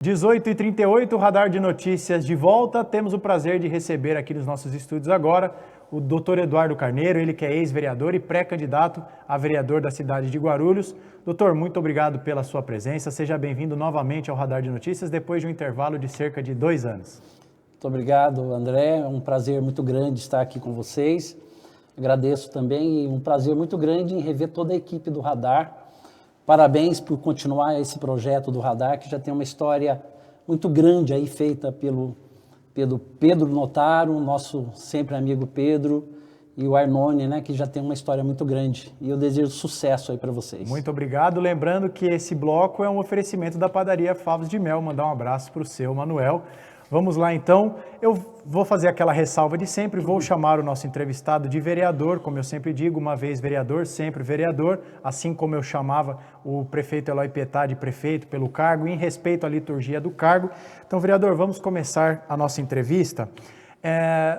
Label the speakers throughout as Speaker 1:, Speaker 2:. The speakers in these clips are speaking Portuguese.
Speaker 1: 18h38, Radar de Notícias de volta. Temos o prazer de receber aqui nos nossos estúdios agora o Dr. Eduardo Carneiro, ele que é ex-vereador e pré-candidato a vereador da cidade de Guarulhos. Doutor, muito obrigado pela sua presença. Seja bem-vindo novamente ao Radar de Notícias depois de um intervalo de cerca de 2 anos.
Speaker 2: Muito obrigado, André. É um prazer muito grande estar aqui com vocês. Agradeço também e um prazer muito grande em rever toda a equipe do Radar. Parabéns por continuar esse projeto do Radar, que já tem uma história muito grande aí feita pelo Pedro Notaro, nosso sempre amigo Pedro, e o Arnone, né, que já tem uma história muito grande. E eu desejo sucesso aí para vocês.
Speaker 1: Muito obrigado. Lembrando que esse bloco é um oferecimento da padaria Favos de Mel. Mandar um abraço para o seu Manuel. Vamos lá então, eu vou fazer aquela ressalva de sempre, vou chamar o nosso entrevistado de vereador, como eu sempre digo, uma vez vereador, sempre vereador, assim como eu chamava o prefeito Eloy Pietá de prefeito pelo cargo, em respeito à liturgia do cargo. Então, vereador, vamos começar a nossa entrevista.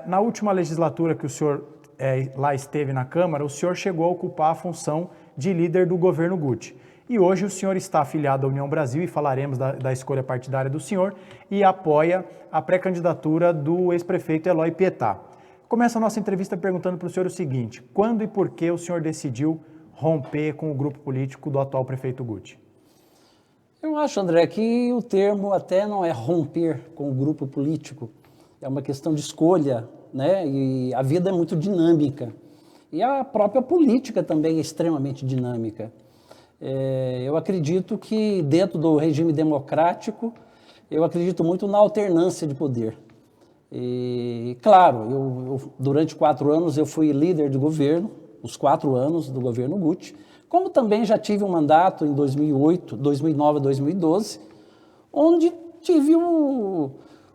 Speaker 1: Na última legislatura que o senhor lá esteve na Câmara, o senhor chegou a ocupar a função de líder do governo Guti. E hoje o senhor está afiliado à União Brasil, e falaremos da escolha partidária do senhor, e apoia a pré-candidatura do ex-prefeito Eloy Pietá. Começa a nossa entrevista perguntando para o senhor o seguinte: quando e por que o senhor decidiu romper com o grupo político do atual prefeito Guti?
Speaker 2: Eu acho, André, que o termo até não é romper com o grupo político, é uma questão de escolha, né? E a vida é muito dinâmica. E a própria política também é extremamente dinâmica. Eu acredito que dentro do regime democrático, eu acredito muito na alternância de poder. E, claro, durante 4 anos eu fui líder de governo, os 4 anos do governo Guti, como também já tive um mandato em 2008, 2009 a 2012, onde tive o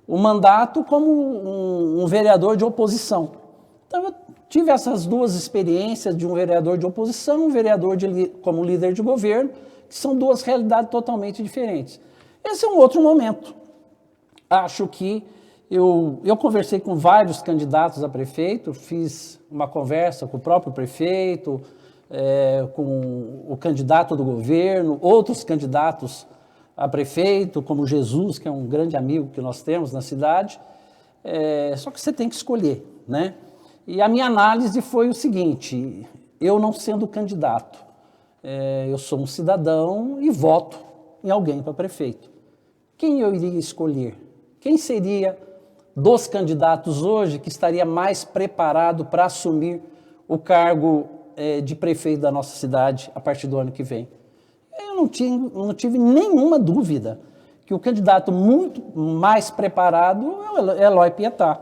Speaker 2: mandato como um vereador de oposição. Então, eu tive essas duas experiências de um vereador de oposição, um vereador como líder de governo, que são duas realidades totalmente diferentes. Esse é um outro momento. Acho que eu conversei com vários candidatos a prefeito, fiz uma conversa com o próprio prefeito, com o candidato do governo, outros candidatos a prefeito, como Jesus, que é um grande amigo que nós temos na cidade. Só que você tem que escolher, né? E a minha análise foi o seguinte: eu não sendo candidato, eu sou um cidadão e voto em alguém para prefeito. Quem eu iria escolher? Quem seria dos candidatos hoje que estaria mais preparado para assumir o cargo de prefeito da nossa cidade a partir do ano que vem? Eu não tive nenhuma dúvida que o candidato muito mais preparado é Eloy Pietá.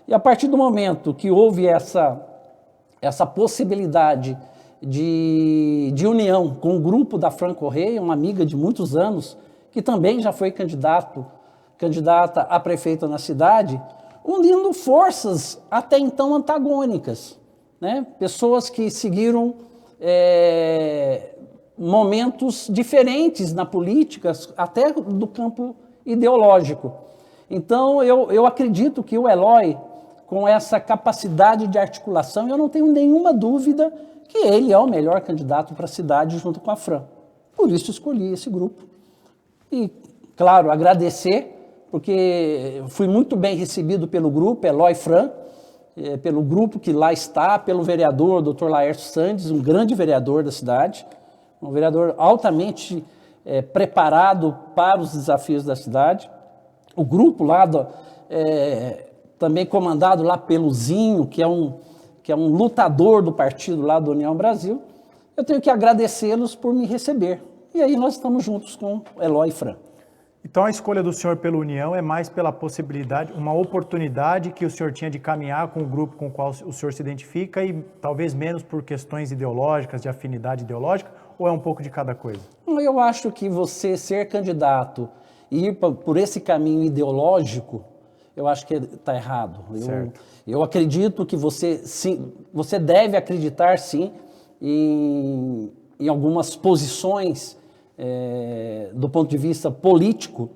Speaker 2: E a partir do momento que houve essa possibilidade de união com o grupo da Fran Correia, uma amiga de muitos anos, que também já foi candidata a prefeita na cidade, unindo forças até então antagônicas, né? Pessoas que seguiram momentos diferentes na política, até do campo ideológico. Então, eu acredito que o Eloy, com essa capacidade de articulação, eu não tenho nenhuma dúvida que ele é o melhor candidato para a cidade junto com a Fran. Por isso escolhi esse grupo. E, claro, agradecer, porque fui muito bem recebido pelo grupo Eloy Fran, pelo grupo que lá está, pelo vereador Dr. Laércio Sandes, um grande vereador da cidade, um vereador altamente preparado para os desafios da cidade. O grupo lá também comandado lá pelo Zinho, que é um lutador do partido lá da União Brasil. Eu tenho que agradecê-los por me receber. E aí nós estamos juntos com Eloy e Fran.
Speaker 1: Então a escolha do senhor pela União é mais pela possibilidade, uma oportunidade que o senhor tinha de caminhar com o grupo com o qual o senhor se identifica e talvez menos por questões ideológicas, de afinidade ideológica, ou é um pouco de cada coisa?
Speaker 2: Eu acho que você ser candidato e ir por esse caminho ideológico, eu acho que está errado. Eu acredito que você deve acreditar, sim, em algumas posições do ponto de vista político.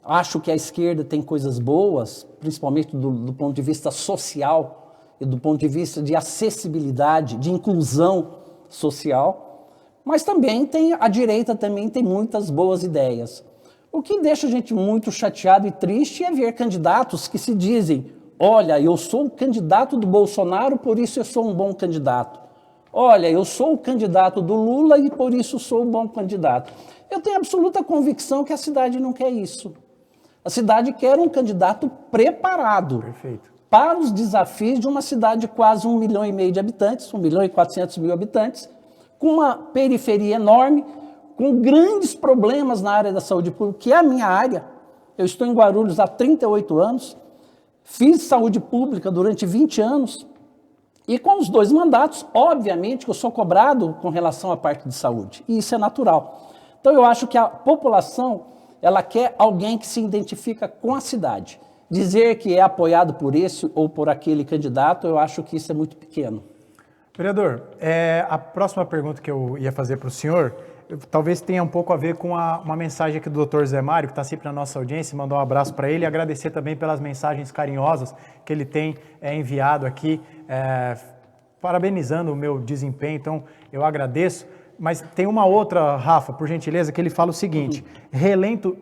Speaker 2: Acho que a esquerda tem coisas boas, principalmente do ponto de vista social e do ponto de vista de acessibilidade, de inclusão social, mas também a direita também tem muitas boas ideias. O que deixa a gente muito chateado e triste é ver candidatos que se dizem: olha, eu sou o candidato do Bolsonaro, por isso eu sou um bom candidato. Olha, eu sou o candidato do Lula e por isso sou um bom candidato. Eu tenho absoluta convicção que a cidade não quer isso. A cidade quer um candidato preparado.
Speaker 1: Perfeito.
Speaker 2: Para os desafios de uma cidade de quase 1,5 milhão de habitantes, 1.400.000 habitantes, com uma periferia enorme, com grandes problemas na área da saúde pública, que é a minha área. Eu estou em Guarulhos há 38 anos, fiz saúde pública durante 20 anos, e com os 2 mandatos, obviamente, que eu sou cobrado com relação à parte de saúde, e isso é natural. Então, eu acho que a população, ela quer alguém que se identifica com a cidade. Dizer que é apoiado por esse ou por aquele candidato, eu acho que isso é muito pequeno.
Speaker 1: Vereador, a próxima pergunta que eu ia fazer para o senhor, talvez tenha um pouco a ver com uma mensagem aqui do Dr. Zé Mário, que está sempre na nossa audiência, mandar um abraço para ele e agradecer também pelas mensagens carinhosas que ele tem enviado aqui, parabenizando o meu desempenho, então eu agradeço. Mas tem uma outra, Rafa, por gentileza, que ele fala o seguinte: reeleito,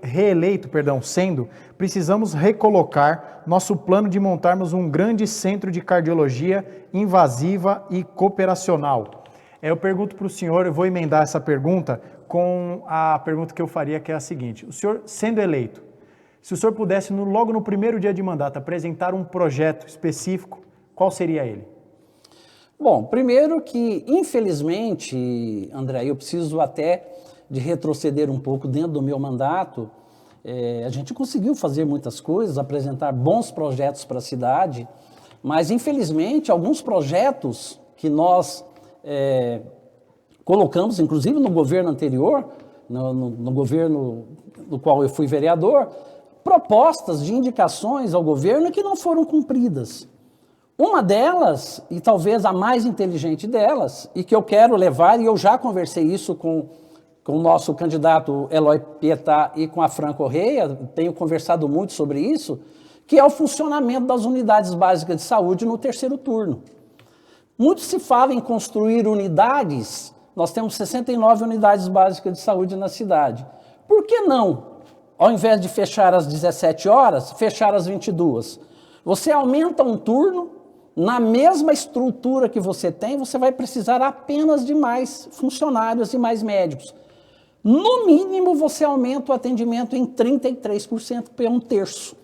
Speaker 1: sendo, precisamos recolocar nosso plano de montarmos um grande centro de cardiologia invasiva e cooperacional. Eu pergunto para o senhor, eu vou emendar essa pergunta com a pergunta que eu faria, que é a seguinte: o senhor, sendo eleito, se o senhor pudesse, logo no primeiro dia de mandato, apresentar um projeto específico, qual seria ele?
Speaker 2: Bom, primeiro que, infelizmente, André, eu preciso até de retroceder um pouco dentro do meu mandato. A gente conseguiu fazer muitas coisas, apresentar bons projetos para a cidade, mas, infelizmente, alguns projetos que nós colocamos, inclusive no governo anterior, no governo do qual eu fui vereador, propostas de indicações ao governo que não foram cumpridas. Uma delas, e talvez a mais inteligente delas, e que eu quero levar, e eu já conversei isso com o nosso candidato Eloy Pietá e com a Fran Correia, tenho conversado muito sobre isso, que é o funcionamento das unidades básicas de saúde no terceiro turno. Muito se fala em construir unidades, nós temos 69 unidades básicas de saúde na cidade. Por que não, ao invés de fechar às 17 horas, fechar às 22? Você aumenta um turno, na mesma estrutura que você tem, você vai precisar apenas de mais funcionários e mais médicos. No mínimo, você aumenta o atendimento em 33%, que é 1/3.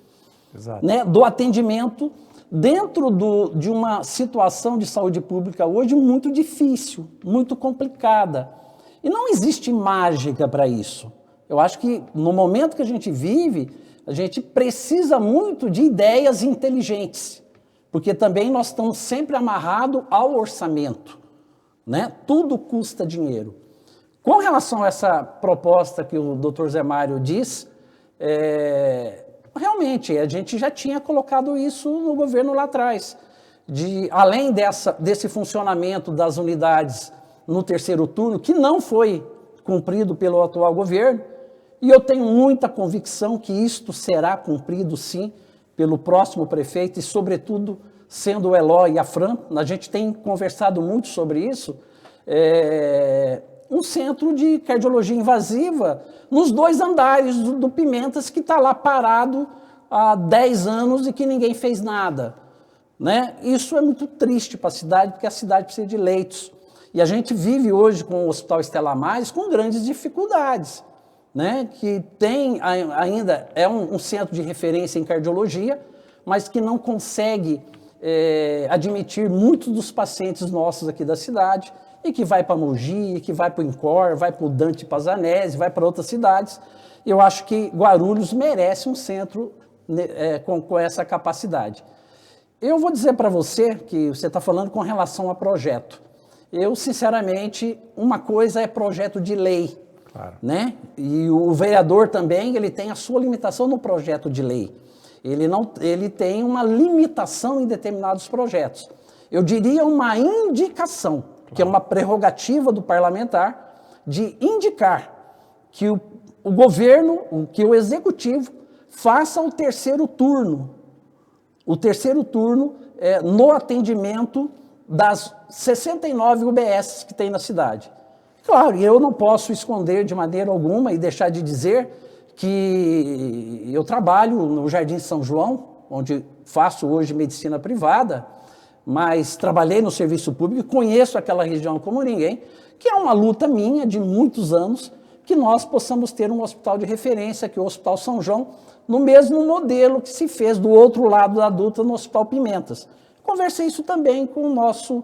Speaker 1: Exato.
Speaker 2: Né, do atendimento dentro de uma situação de saúde pública hoje muito difícil, muito complicada. E não existe mágica para isso. Eu acho que no momento que a gente vive, a gente precisa muito de ideias inteligentes. Porque também nós estamos sempre amarrados ao orçamento, né? Tudo custa dinheiro. Com relação a essa proposta que o Dr. Zé Mário diz, realmente a gente já tinha colocado isso no governo lá atrás. Além desse funcionamento das unidades no terceiro turno, que não foi cumprido pelo atual governo, e eu tenho muita convicção que isto será cumprido sim, pelo próximo prefeito e, sobretudo, sendo o Eloy e a Fran, a gente tem conversado muito sobre isso, um centro de cardiologia invasiva nos 2 andares do Pimentas, que está lá parado há 10 anos e que ninguém fez nada. Né? Isso é muito triste para a cidade, porque a cidade precisa de leitos. E a gente vive hoje com o Hospital Estela Maris com grandes dificuldades. Né, que tem ainda um centro de referência em cardiologia, mas que não consegue admitir muitos dos pacientes nossos aqui da cidade, e que vai para Mogi, que vai para o INCOR, vai para o Dante Pazanese, vai para outras cidades. Eu acho que Guarulhos merece um centro com essa capacidade. Eu vou dizer para você que você está falando com relação a projeto. Eu, sinceramente, uma coisa é projeto de lei, claro, né? E o vereador também, ele tem a sua limitação no projeto de lei. Ele tem uma limitação em determinados projetos. Eu diria uma indicação, claro, que é uma prerrogativa do parlamentar, de indicar que o governo, que o executivo, faça o terceiro turno. O terceiro turno no atendimento das 69 UBSs que tem na cidade. Claro, e eu não posso esconder de maneira alguma e deixar de dizer que eu trabalho no Jardim São João, onde faço hoje medicina privada, mas trabalhei no serviço público e conheço aquela região como ninguém, que é uma luta minha de muitos anos, que nós possamos ter um hospital de referência, que é o Hospital São João, no mesmo modelo que se fez do outro lado da Dutra, no Hospital Pimentas. Conversei isso também com o nosso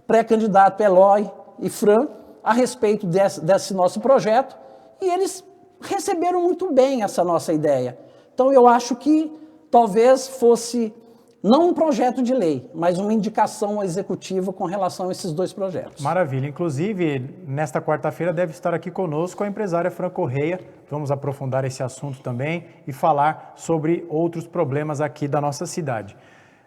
Speaker 2: pré-candidato Eloy e Fran, a respeito desse nosso projeto, e eles receberam muito bem essa nossa ideia. Então, eu acho que talvez fosse não um projeto de lei, mas uma indicação ao executivo com relação a esses dois projetos.
Speaker 1: Maravilha. Inclusive, nesta quarta-feira deve estar aqui conosco a empresária Fran Correia. Vamos aprofundar esse assunto também e falar sobre outros problemas aqui da nossa cidade.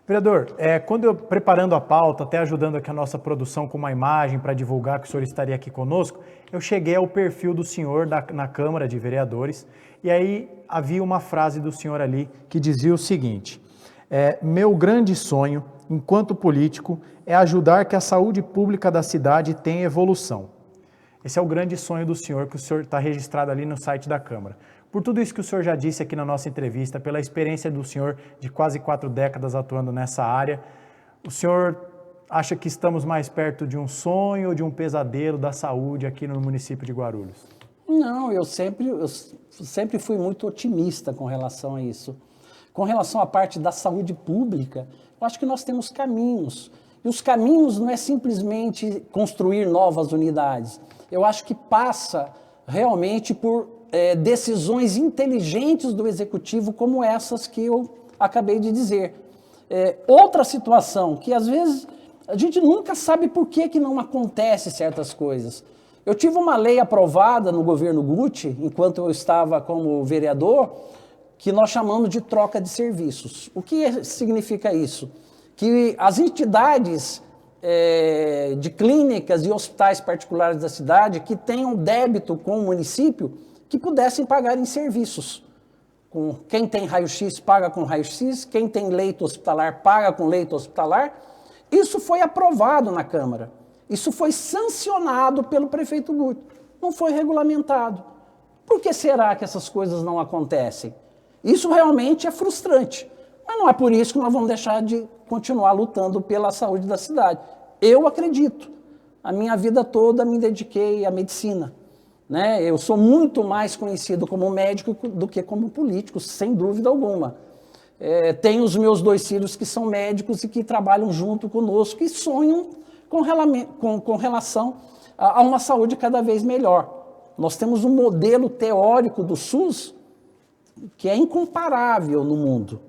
Speaker 1: Vereador, quando eu preparando a pauta, até ajudando aqui a nossa produção com uma imagem para divulgar que o senhor estaria aqui conosco, eu cheguei ao perfil do senhor na Câmara de Vereadores e aí havia uma frase do senhor ali que dizia o seguinte: meu grande sonho, enquanto político, é ajudar que a saúde pública da cidade tenha evolução. Esse é o grande sonho do senhor, que o senhor está registrado ali no site da Câmara. Por tudo isso que o senhor já disse aqui na nossa entrevista, pela experiência do senhor de quase 4 décadas atuando nessa área, o senhor acha que estamos mais perto de um sonho ou de um pesadelo da saúde aqui no município de Guarulhos?
Speaker 2: Não, eu sempre fui muito otimista com relação a isso. Com relação à parte da saúde pública, eu acho que nós temos caminhos. E os caminhos não é simplesmente construir novas unidades. Eu acho que passa realmente por decisões inteligentes do executivo, como essas que eu acabei de dizer. Outra situação, que às vezes a gente nunca sabe por que não acontece certas coisas. Eu tive uma lei aprovada no governo Guti, enquanto eu estava como vereador, que nós chamamos de troca de serviços. O que significa isso? Que as entidades de clínicas e hospitais particulares da cidade que tenham débito com o município, que pudessem pagar em serviços. Quem tem raio-x paga com raio-x, quem tem leito hospitalar paga com leito hospitalar. Isso foi aprovado na Câmara. Isso foi sancionado pelo prefeito Guti. Não foi regulamentado. Por que será que essas coisas não acontecem? Isso realmente é frustrante. Mas não é por isso que nós vamos deixar de continuar lutando pela saúde da cidade. Eu acredito. A minha vida toda me dediquei à medicina. Né? Eu sou muito mais conhecido como médico do que como político, sem dúvida alguma. Tenho os meus 2 filhos que são médicos e que trabalham junto conosco e sonham com relação a uma saúde cada vez melhor. Nós temos um modelo teórico do SUS que é incomparável no mundo.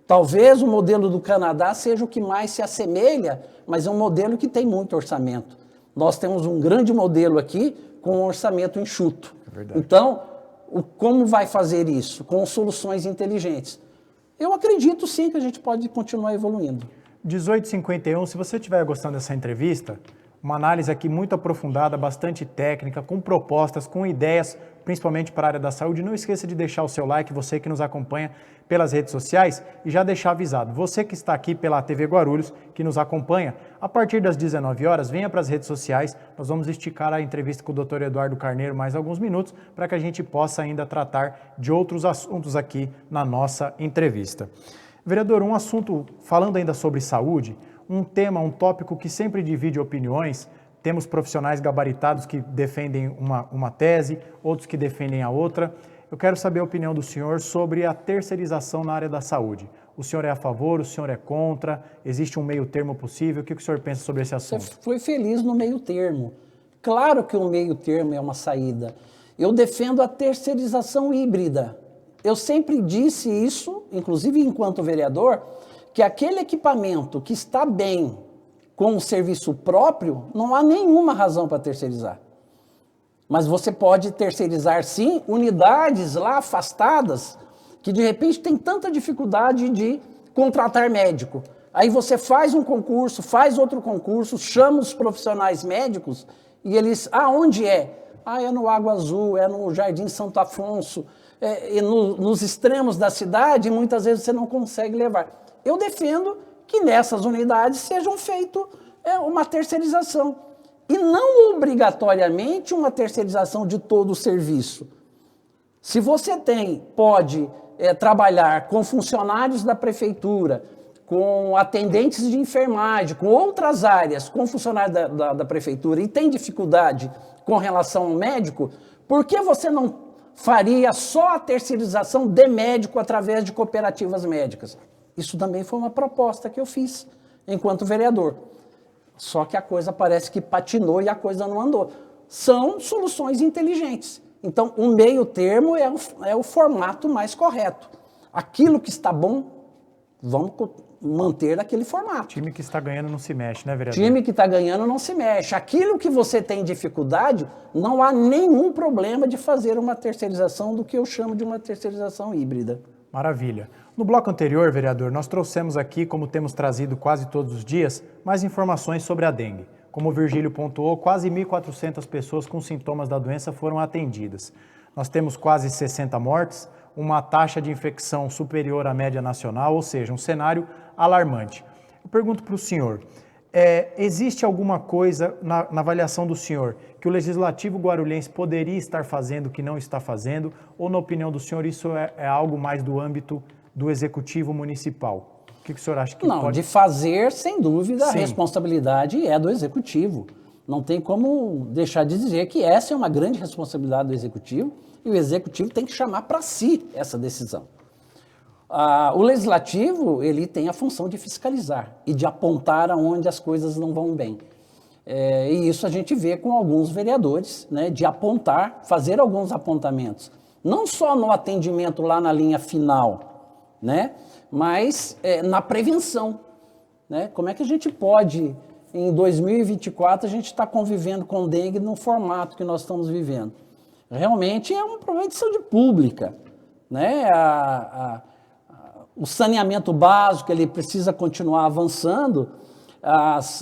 Speaker 2: Talvez o modelo do Canadá seja o que mais se assemelha, mas é um modelo que tem muito orçamento. Nós temos um grande modelo aqui com um orçamento enxuto. Então, como vai fazer isso? Com soluções inteligentes. Eu acredito sim que a gente pode continuar evoluindo.
Speaker 1: 18h51, se você estiver gostando dessa entrevista, uma análise aqui muito aprofundada, bastante técnica, com propostas, com ideias, principalmente para a área da saúde. Não esqueça de deixar o seu like, você que nos acompanha pelas redes sociais, e já deixar avisado, você que está aqui pela TV Guarulhos, que nos acompanha, a partir das 19 horas, venha para as redes sociais, nós vamos esticar a entrevista com o Dr. Eduardo Carneiro mais alguns minutos, para que a gente possa ainda tratar de outros assuntos aqui na nossa entrevista. Vereador, um assunto, falando ainda sobre saúde, um tema, um tópico que sempre divide opiniões. Temos profissionais gabaritados que defendem uma tese, outros que defendem a outra. Eu quero saber a opinião do senhor sobre a terceirização na área da saúde. O senhor é a favor, o senhor é contra? Existe um meio termo possível? O que o senhor pensa sobre esse assunto?
Speaker 2: Você foi feliz no meio termo. Claro que o meio termo é uma saída. Eu defendo a terceirização híbrida. Eu sempre disse isso, inclusive enquanto vereador, que aquele equipamento que está bem com o serviço próprio, não há nenhuma razão para terceirizar. Mas você pode terceirizar, sim, unidades lá afastadas, que de repente tem tanta dificuldade de contratar médico. Aí você faz um concurso, faz outro concurso, chama os profissionais médicos e eles, onde é? É no Água Azul, é no Jardim Santo Afonso, nos extremos da cidade, e muitas vezes você não consegue levar. Eu defendo que nessas unidades sejam feito uma terceirização. E não obrigatoriamente uma terceirização de todo o serviço. Se você pode trabalhar com funcionários da prefeitura, com atendentes de enfermagem, com outras áreas, com funcionários da prefeitura e tem dificuldade com relação ao médico, por que você não faria só a terceirização de médico através de cooperativas médicas? Isso também foi uma proposta que eu fiz enquanto vereador. Só que a coisa parece que patinou e a coisa não andou. São soluções inteligentes. Então, o meio termo é o formato mais correto. Aquilo que está bom, vamos manter aquele formato.
Speaker 1: Time que está ganhando não se mexe, né, vereador?
Speaker 2: Time que está ganhando não se mexe. Aquilo que você tem dificuldade, não há nenhum problema de fazer uma terceirização do que eu chamo de uma terceirização híbrida.
Speaker 1: Maravilha. No bloco anterior, vereador, nós trouxemos aqui, como temos trazido quase todos os dias, mais informações sobre a dengue. Como o Virgílio pontuou, quase 1.400 pessoas com sintomas da doença foram atendidas. Nós temos quase 60 mortes, uma taxa de infecção superior à média nacional, ou seja, um cenário alarmante. Eu pergunto para o senhor, existe alguma coisa na avaliação do senhor que o Legislativo guarulhense poderia estar fazendo que não está fazendo, ou na opinião do senhor isso é algo mais do âmbito do Executivo Municipal? O que o senhor acha que
Speaker 2: não,
Speaker 1: pode...
Speaker 2: de fazer, sem dúvida,
Speaker 1: Sim.
Speaker 2: A responsabilidade é do Executivo. Não tem como deixar de dizer que essa é uma grande responsabilidade do Executivo e o Executivo tem que chamar para si essa decisão. O Legislativo, ele tem a função de fiscalizar e de apontar aonde as coisas não vão bem. E isso a gente vê com alguns vereadores, né, de apontar, fazer alguns apontamentos. Não só no atendimento lá na linha final, né, mas na prevenção. Né? Como é que a gente pode, em 2024, a gente está convivendo com dengue no formato que nós estamos vivendo? Realmente é um problema de saúde pública. Né? O saneamento básico ele precisa continuar avançando,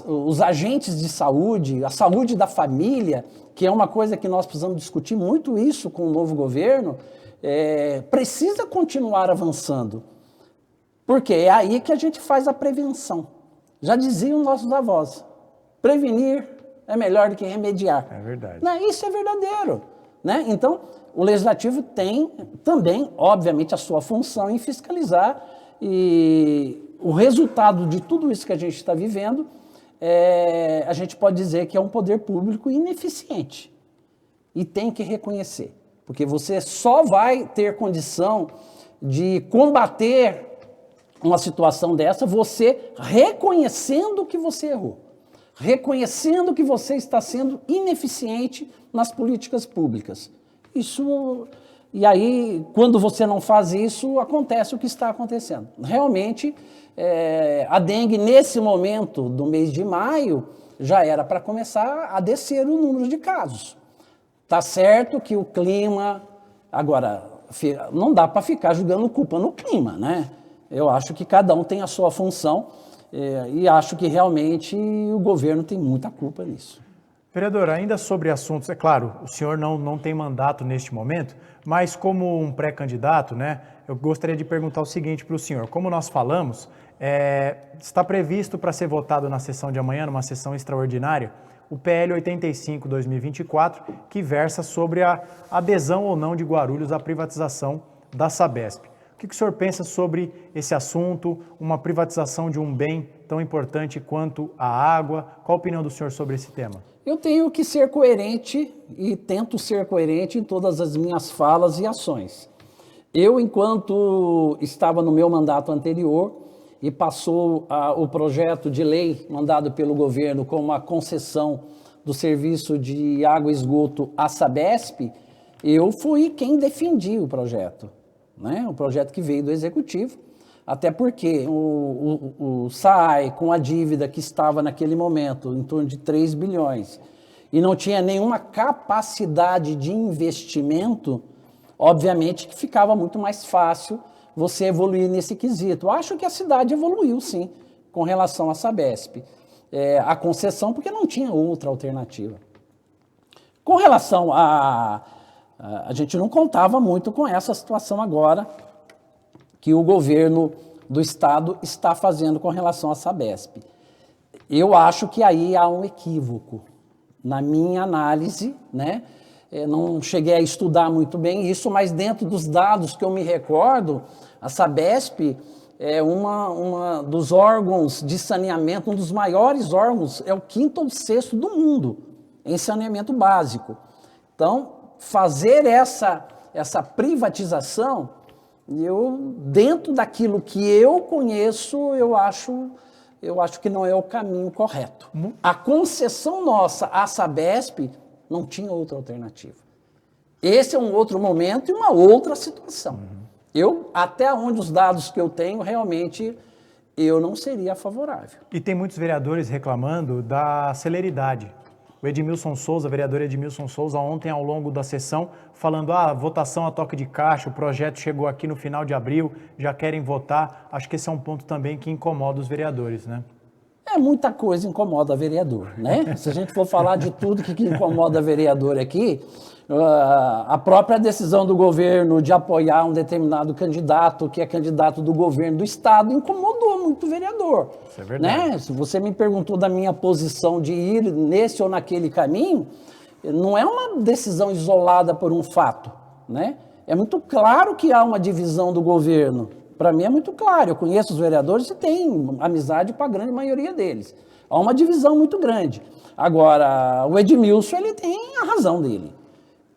Speaker 2: os agentes de saúde, a saúde da família, que é uma coisa que nós precisamos discutir muito isso com o novo governo, precisa continuar avançando. Porque é aí que a gente faz a prevenção. Já diziam nossos avós, prevenir é melhor do que remediar.
Speaker 1: É verdade.
Speaker 2: Isso é verdadeiro. Né? Então, o Legislativo tem também, obviamente, a sua função em fiscalizar e o resultado de tudo isso que a gente está vivendo, a gente pode dizer que é um poder público ineficiente e tem que reconhecer, porque você só vai ter condição de combater uma situação dessa você reconhecendo que você errou, reconhecendo que você está sendo ineficiente nas políticas públicas. E aí, quando você não faz isso, acontece o que está acontecendo. Realmente, a dengue, nesse momento do mês de maio, já era para começar a descer o número de casos. Tá certo que o clima... Agora, não dá para ficar jogando culpa no clima, né? Eu acho que cada um tem a sua função e acho que realmente o governo tem muita culpa nisso.
Speaker 1: Vereador, ainda sobre assuntos, é claro, o senhor não tem mandato neste momento, mas como um pré-candidato, né, eu gostaria de perguntar o seguinte para o senhor. Como nós falamos, está previsto para ser votado na sessão de amanhã, numa sessão extraordinária, o PL 85/2024, que versa sobre a adesão ou não de Guarulhos à privatização da Sabesp. O que o senhor pensa sobre esse assunto, uma privatização de um bem tão importante quanto a água? Qual a opinião do senhor sobre esse tema?
Speaker 2: Eu tenho que ser coerente e tento ser coerente em todas as minhas falas e ações. Eu, enquanto estava no meu mandato anterior e passou o projeto de lei mandado pelo governo com a concessão do serviço de água e esgoto à Sabesp, eu fui quem defendi o projeto. Né? O projeto que veio do Executivo, até porque o SAAI, com a dívida que estava naquele momento, em torno de 3 bilhões, e não tinha nenhuma capacidade de investimento, obviamente que ficava muito mais fácil você evoluir nesse quesito. Acho que a cidade evoluiu, sim, com relação à Sabesp. A concessão, porque não tinha outra alternativa. Com relação a gente não contava muito com essa situação agora que o governo do estado está fazendo com relação à Sabesp. Eu acho que aí há um equívoco. Na minha análise, né, não cheguei a estudar muito bem isso, mas dentro dos dados que eu me recordo, a Sabesp é uma dos órgãos de saneamento, um dos maiores órgãos, é o 5º ou 6º do mundo em saneamento básico. Então, fazer essa privatização, dentro daquilo que eu conheço, eu acho que não é o caminho correto. A concessão nossa à Sabesp não tinha outra alternativa. Esse é um outro momento e uma outra situação. Até onde os dados que eu tenho, realmente, eu não seria favorável.
Speaker 1: E tem muitos vereadores reclamando da celeridade. O Edmilson Souza, vereador Edmilson Souza, ontem ao longo da sessão, falando, votação a toque de caixa, o projeto chegou aqui no final de abril, já querem votar. Acho que esse é um ponto também que incomoda os vereadores, né?
Speaker 2: Muita coisa incomoda vereador, né? Se a gente for falar de tudo que incomoda vereador aqui, a própria decisão do governo de apoiar um determinado candidato, que é candidato do governo do estado, incomodou muito o vereador.
Speaker 1: Isso é verdade.
Speaker 2: Né? Se você me perguntou da minha posição de ir nesse ou naquele caminho, não é uma decisão isolada por um fato, né? É muito claro que há uma divisão do governo. Para mim é muito claro, eu conheço os vereadores e tenho amizade com a grande maioria deles. Há uma divisão muito grande. Agora, o Edmilson, ele tem a razão dele.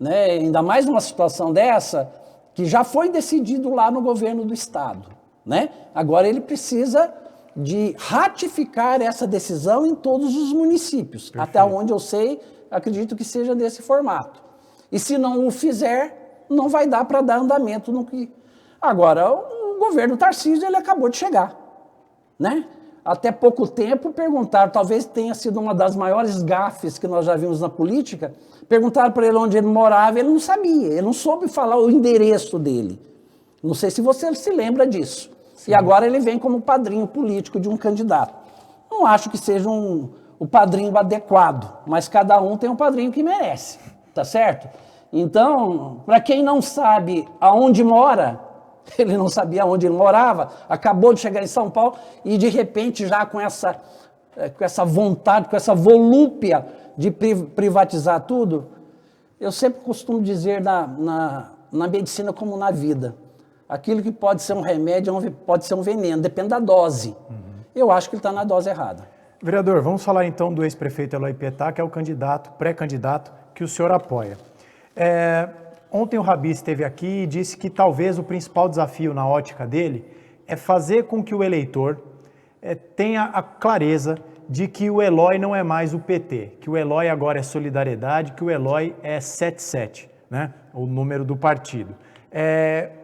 Speaker 2: Né? Ainda mais numa situação dessa, que já foi decidido lá no governo do estado. Né? Agora ele precisa de ratificar essa decisão em todos os municípios. Perfeito. Até onde eu sei, acredito que seja desse formato. E se não o fizer, não vai dar para dar andamento no que... Agora, o governo Tarcísio, ele acabou de chegar, né? Até pouco tempo perguntaram, talvez tenha sido uma das maiores gafes que nós já vimos na política, perguntaram para ele onde ele morava, ele não sabia, ele não soube falar o endereço dele. Não sei se você se lembra disso. Sim. E agora ele vem como padrinho político de um candidato. Não acho que seja o padrinho adequado, mas cada um tem um padrinho que merece, tá certo? Então, para quem não sabe aonde mora, ele não sabia onde ele morava, acabou de chegar em São Paulo e, de repente, já com essa vontade, com essa volúpia de privatizar tudo, eu sempre costumo dizer na medicina como na vida, aquilo que pode ser um remédio pode ser um veneno, depende da dose. Eu acho que ele está na dose errada.
Speaker 1: Vereador, vamos falar então do ex-prefeito Eloy Pietá, que é o pré-candidato que o senhor apoia. Ontem o Rabi esteve aqui e disse que talvez o principal desafio na ótica dele é fazer com que o eleitor tenha a clareza de que o Eloy não é mais o PT, que o Eloy agora é Solidariedade, que o Eloy é 77, né? O número do partido.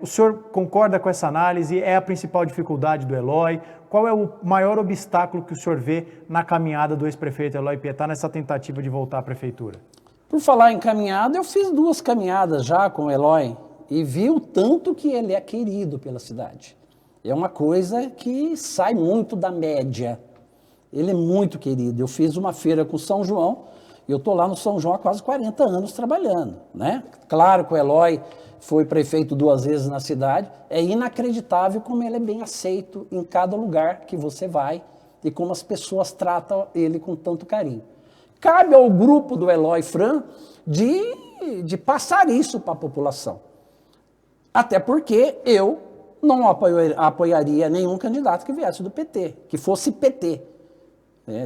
Speaker 1: O senhor concorda com essa análise? É a principal dificuldade do Eloy? Qual é o maior obstáculo que o senhor vê na caminhada do ex-prefeito Eloy Pietá nessa tentativa de voltar à prefeitura?
Speaker 2: Por falar em caminhada, eu fiz 2 caminhadas já com o Eloy e vi o tanto que ele é querido pela cidade. É uma coisa que sai muito da média. Ele é muito querido. Eu fiz uma feira com o São João e eu estou lá no São João há quase 40 anos trabalhando, né? Claro que o Eloy foi prefeito 2 vezes na cidade. É inacreditável como ele é bem aceito em cada lugar que você vai e como as pessoas tratam ele com tanto carinho. Cabe ao grupo do Eloy Fran de passar isso para a população. Até porque eu não apoiaria nenhum candidato que viesse do PT, que fosse PT,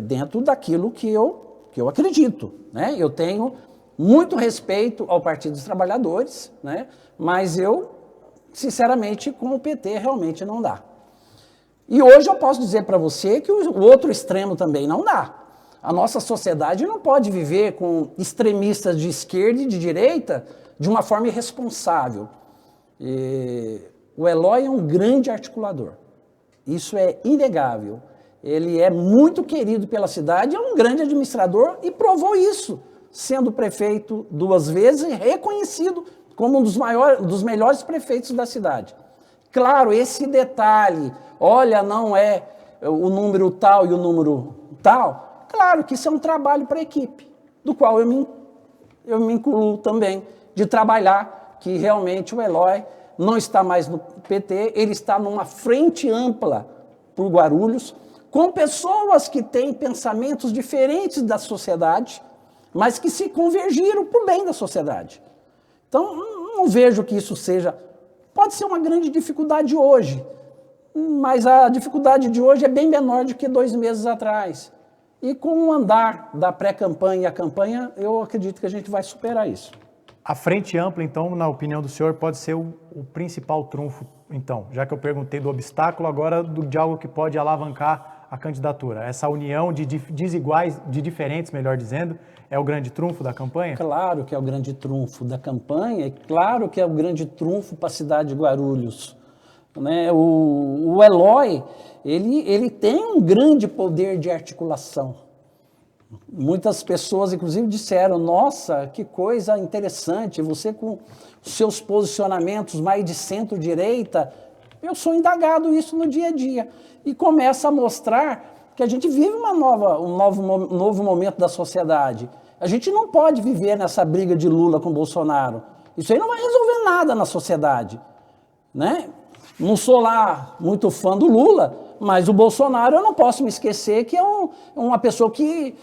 Speaker 2: dentro daquilo que eu acredito. Né? Eu tenho muito respeito ao Partido dos Trabalhadores, né? Mas eu, sinceramente, com o PT realmente não dá. E hoje eu posso dizer para você que o outro extremo também não dá. A nossa sociedade não pode viver com extremistas de esquerda e de direita de uma forma irresponsável. O Eloy é um grande articulador. Isso é inegável. Ele é muito querido pela cidade, é um grande administrador e provou isso, sendo prefeito 2 vezes e reconhecido como um dos melhores prefeitos da cidade. Claro, esse detalhe, olha, não é o número tal e o número tal. Claro que isso é um trabalho para a equipe, do qual eu me incluo também, de trabalhar, que realmente o Eloy não está mais no PT, ele está numa frente ampla por Guarulhos, com pessoas que têm pensamentos diferentes da sociedade, mas que se convergiram para o bem da sociedade. Então, não vejo que isso seja... Pode ser uma grande dificuldade hoje, mas a dificuldade de hoje é bem menor do que 2 meses atrás. E com o andar da pré-campanha e a campanha, eu acredito que a gente vai superar isso.
Speaker 1: A frente ampla, então, na opinião do senhor, pode ser o principal trunfo, então, já que eu perguntei do obstáculo, agora de algo que pode alavancar a candidatura. Essa união de desiguais, de diferentes, melhor dizendo, é o grande trunfo da campanha?
Speaker 2: Claro que é o grande trunfo da campanha, e claro que é o grande trunfo para a cidade de Guarulhos. Né? O Eloy, ele tem um grande poder de articulação. Muitas pessoas, inclusive, disseram, nossa, que coisa interessante, você com os seus posicionamentos mais de centro-direita, eu sou indagado isso no dia a dia. E começa a mostrar que a gente vive um novo momento da sociedade. A gente não pode viver nessa briga de Lula com Bolsonaro. Isso aí não vai resolver nada na sociedade. Né? Não sou lá muito fã do Lula, mas o Bolsonaro eu não posso me esquecer que é uma pessoa que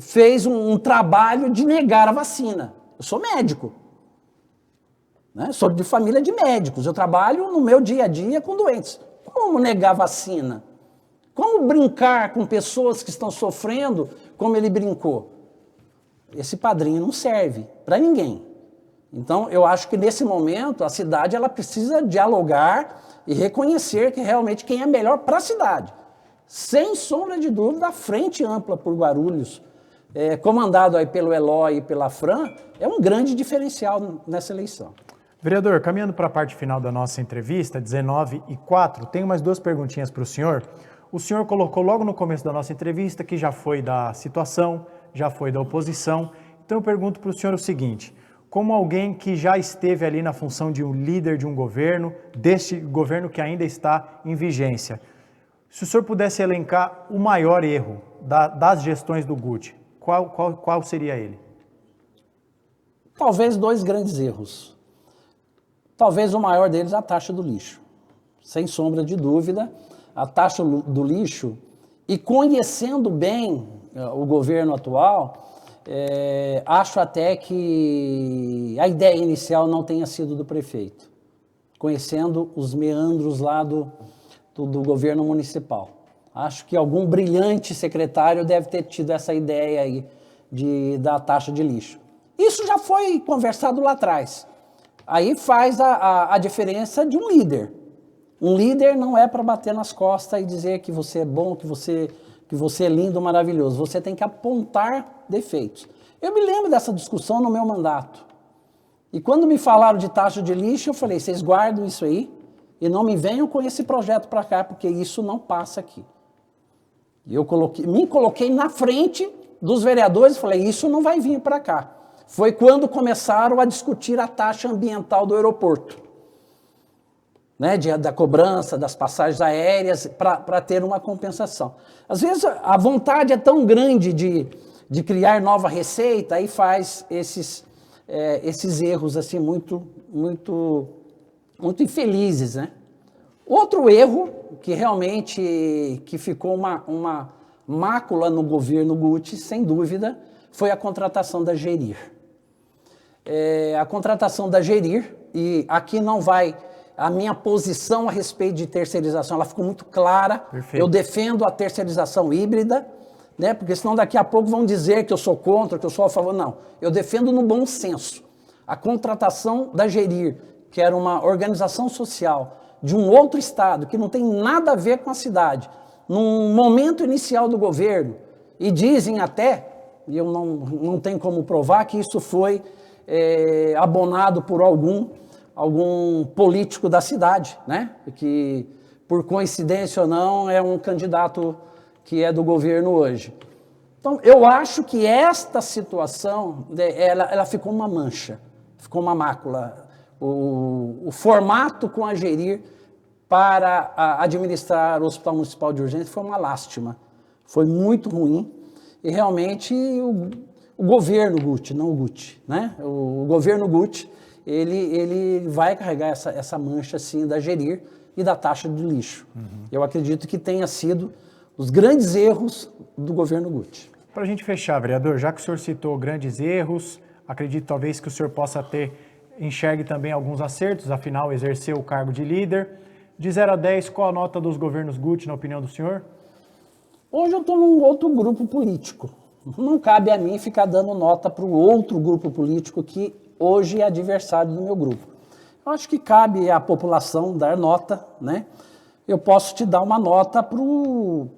Speaker 2: fez um trabalho de negar a vacina. Eu sou médico, né? Sou de família de médicos, eu trabalho no meu dia a dia com doentes. Como negar vacina? Como brincar com pessoas que estão sofrendo como ele brincou? Esse padrinho não serve para ninguém. Então, eu acho que nesse momento a cidade ela precisa dialogar e reconhecer que realmente quem é melhor para a cidade. Sem sombra de dúvida, a frente ampla por Guarulhos, comandado aí pelo Eloy e pela Fran, é um grande diferencial nessa eleição.
Speaker 1: Vereador, caminhando para a parte final da nossa entrevista, 19h04, tenho mais 2 perguntinhas para o senhor. O senhor colocou logo no começo da nossa entrevista que já foi da situação, já foi da oposição. Então eu pergunto para o senhor o seguinte: como alguém que já esteve ali na função de um líder de um governo, deste governo que ainda está em vigência, se o senhor pudesse elencar o maior erro das gestões do Guti, qual seria ele?
Speaker 2: Talvez 2 grandes erros. Talvez o maior deles é a taxa do lixo. Sem sombra de dúvida, a taxa do lixo, e conhecendo bem o governo atual, acho até que a ideia inicial não tenha sido do prefeito, conhecendo os meandros lá do governo municipal. Acho que algum brilhante secretário deve ter tido essa ideia aí da taxa de lixo. Isso já foi conversado lá atrás. Aí faz a diferença de um líder. Um líder não é para bater nas costas e dizer que você é bom, que você é lindo, maravilhoso. Você tem que apontar defeitos. Eu me lembro dessa discussão no meu mandato. E quando me falaram de taxa de lixo, eu falei, vocês guardam isso aí e não me venham com esse projeto para cá, porque isso não passa aqui. E eu me coloquei na frente dos vereadores e falei, isso não vai vir para cá. Foi quando começaram a discutir a taxa ambiental do aeroporto. Né, da cobrança das passagens aéreas para ter uma compensação. Às vezes a vontade é tão grande de criar nova receita, aí faz esses erros assim muito infelizes, né? Outro erro que realmente ficou uma mácula no governo Guti, sem dúvida, foi a contratação da Gerir. A contratação da Gerir, e aqui não vai... A minha posição a respeito de terceirização, ela ficou muito clara. Perfeito. Eu defendo a terceirização híbrida, né? Porque senão daqui a pouco vão dizer que eu sou contra, que eu sou a favor. Não, eu defendo no bom senso. A contratação da Gerir, que era uma organização social de um outro estado, que não tem nada a ver com a cidade, num momento inicial do governo, e dizem até, e eu não tenho como provar, que isso foi abonado por algum político da cidade, né? Que, por coincidência ou não, é um candidato que é do governo hoje. Então, eu acho que esta situação, ela ficou uma mancha, ficou uma mácula. O formato com a Gerir para administrar o Hospital Municipal de Urgência foi uma lástima. Foi muito ruim. E, realmente, o governo Guti, não o Guti, né? O governo Guti, ele vai carregar essa mancha, assim, da Gerir e da taxa de lixo. Uhum. Eu acredito que tenha sido os grandes erros do governo Guti.
Speaker 1: Para a gente fechar, vereador, já que o senhor citou grandes erros, acredito talvez que o senhor possa enxergue também alguns acertos, afinal exerceu o cargo de líder. De 0 a 10, qual a nota dos governos Guti, na opinião do senhor?
Speaker 2: Hoje eu estou num outro grupo político. Não cabe a mim ficar dando nota para o outro grupo político que hoje é adversário do meu grupo. Eu acho que cabe à população dar nota, né? Eu posso te dar uma nota para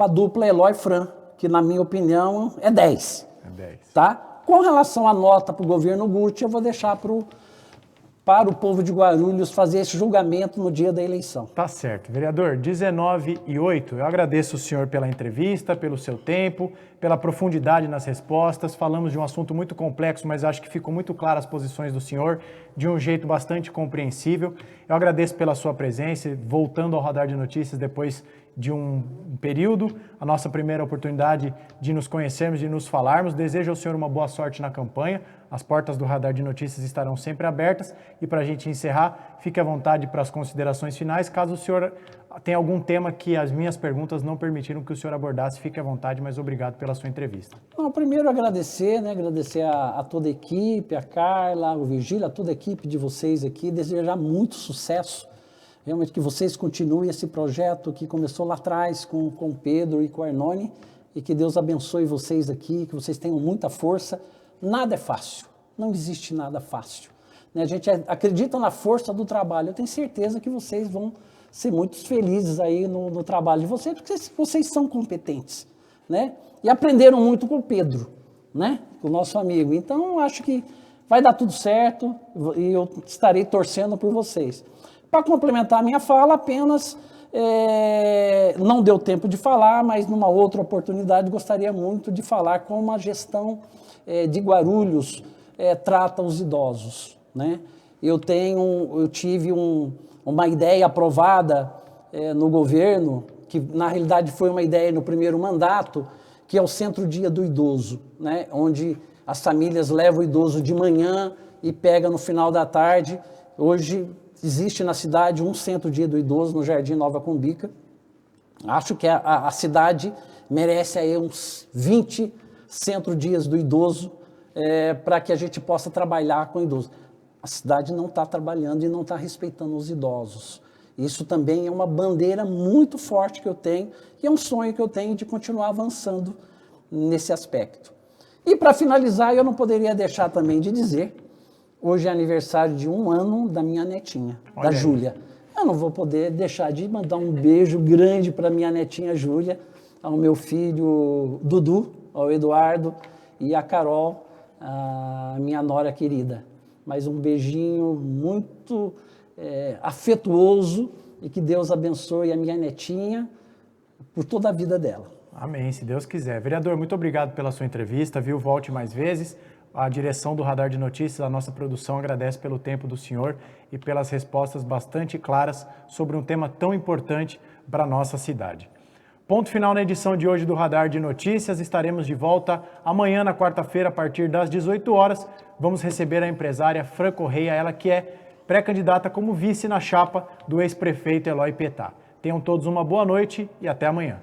Speaker 2: a dupla Eloy Fran, que na minha opinião é 10.
Speaker 1: É 10.
Speaker 2: Tá? Com relação à nota para o governo Guti, eu vou deixar para o povo de Guarulhos fazer esse julgamento no dia da eleição.
Speaker 1: Tá certo. Vereador, 19 e 8, eu agradeço o senhor pela entrevista, pelo seu tempo, pela profundidade nas respostas. Falamos de um assunto muito complexo, mas acho que ficou muito claro as posições do senhor, de um jeito bastante compreensível. Eu agradeço pela sua presença, voltando ao Radar de Notícias depois de um período, a nossa primeira oportunidade de nos conhecermos, de nos falarmos. Desejo ao senhor uma boa sorte na campanha. As portas do Radar de Notícias estarão sempre abertas. E para a gente encerrar, fique à vontade para as considerações finais. Caso o senhor tenha algum tema que as minhas perguntas não permitiram que o senhor abordasse, fique à vontade, mas obrigado pela sua entrevista.
Speaker 2: Não, primeiro agradecer, né? Agradecer a toda a equipe, a Carla, o Virgílio, a toda a equipe de vocês aqui, desejar muito sucesso. Realmente que vocês continuem esse projeto que começou lá atrás com o Pedro e com o Arnone, e que Deus abençoe vocês aqui, que vocês tenham muita força. Nada é fácil, não existe nada fácil. A gente acredita na força do trabalho, eu tenho certeza que vocês vão ser muito felizes aí no trabalho de vocês, porque vocês são competentes, né? E aprenderam muito com o Pedro, né? Com o nosso amigo. Então, eu acho que vai dar tudo certo e eu estarei torcendo por vocês. Para complementar a minha fala, apenas não deu tempo de falar, mas numa outra oportunidade gostaria muito de falar como a gestão de Guarulhos trata os idosos, né? Eu tive uma ideia aprovada no governo, que na realidade foi uma ideia no primeiro mandato, que é o Centro-Dia do Idoso, né? Onde as famílias levam o idoso de manhã e pega no final da tarde. Hoje existe na cidade um Centro-Dia do Idoso no Jardim Nova Cumbica. Acho que a cidade merece aí uns 20 Centro-Dias do Idoso para que a gente possa trabalhar com o idoso. A cidade não está trabalhando e não está respeitando os idosos. Isso também é uma bandeira muito forte que eu tenho e é um sonho que eu tenho de continuar avançando nesse aspecto. E para finalizar, eu não poderia deixar também de dizer, hoje é aniversário de 1 ano da minha netinha, da Júlia. Eu não vou poder deixar de mandar um beijo grande para minha netinha Júlia, ao meu filho Dudu, ao Eduardo e a Carol, a minha nora querida. Mas um beijinho muito afetuoso e que Deus abençoe a minha netinha por toda a vida dela.
Speaker 1: Amém, se Deus quiser. Vereador, muito obrigado pela sua entrevista, viu? Volte mais vezes. A direção do Radar de Notícias, a nossa produção, agradece pelo tempo do senhor e pelas respostas bastante claras sobre um tema tão importante para a nossa cidade. Ponto final na edição de hoje do Radar de Notícias. Estaremos de volta amanhã, na quarta-feira, a partir das 18 horas. Vamos receber a empresária Fran Correia, ela que é pré-candidata como vice na chapa do ex-prefeito Eloy Pietá. Tenham todos uma boa noite e até amanhã.